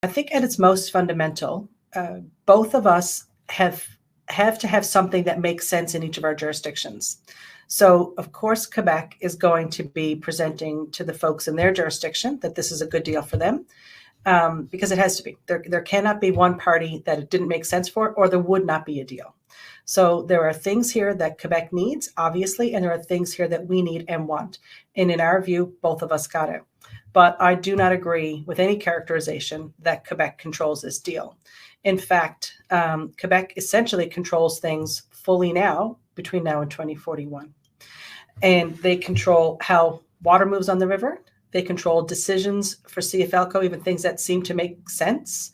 I think at its most fundamental, both of us have to have something that makes sense in each of our jurisdictions. So, of course, Quebec is going to be presenting to the folks in their jurisdiction that this is a good deal for them, because it has to be. There cannot be one party that it didn't make sense for, or there would not be a deal. So there are things here that Quebec needs, obviously, and there are things here that we need and want. And in our view, both of us got it. But I do not agree with any characterization that Quebec controls this deal. In fact, Quebec essentially controls things fully now, between now and 2041. And they control how water moves on the river. They control decisions for CFLCO, even things that seem to make sense.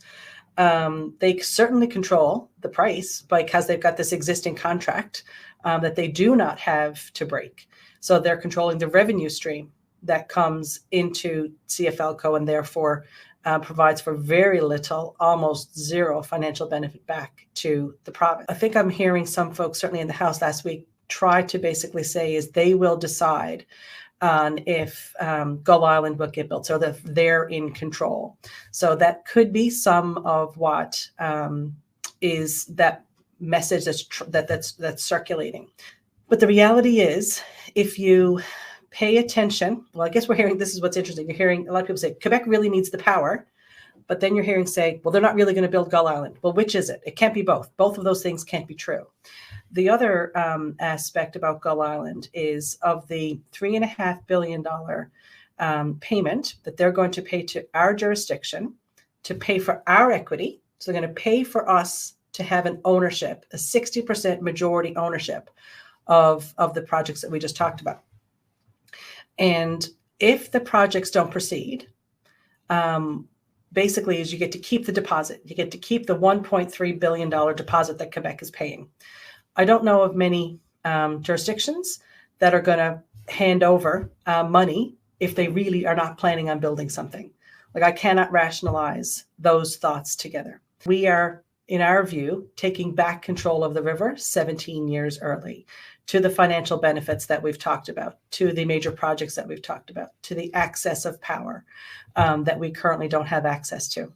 They certainly control the price because they've got this existing contract that they do not have to break. So they're controlling the revenue stream that comes into CFLCO and therefore provides for very little, almost zero financial benefit back to the province. I think I'm hearing some folks, certainly in the House last week, try to basically say is they will decide on if Gull Island will get built, so that they're in control. So that could be some of what is that message that's circulating. But the reality is, if you pay attention, well, I guess we're hearing, this is what's interesting. You're hearing a lot of people say Quebec really needs the power, but then you're hearing say, well, they're not really going to build Gull Island. Well, which is it? It can't be both. Both of those things can't be true. The other aspect about Gull Island is of the $3.5 billion payment that they're going to pay to our jurisdiction to pay for our equity. So they're going to pay for us to have an ownership, a 60% majority ownership of the projects that we just talked about. And if the projects don't proceed, basically is you get to keep the deposit. You get to keep the $1.3 billion deposit that Quebec is paying. I don't know of many jurisdictions that are going to hand over money if they really are not planning on building something. Like, I cannot rationalize those thoughts together. We are, in our view, taking back control of the river 17 years early, to the financial benefits that we've talked about, to the major projects that we've talked about, to the access of power that we currently don't have access to.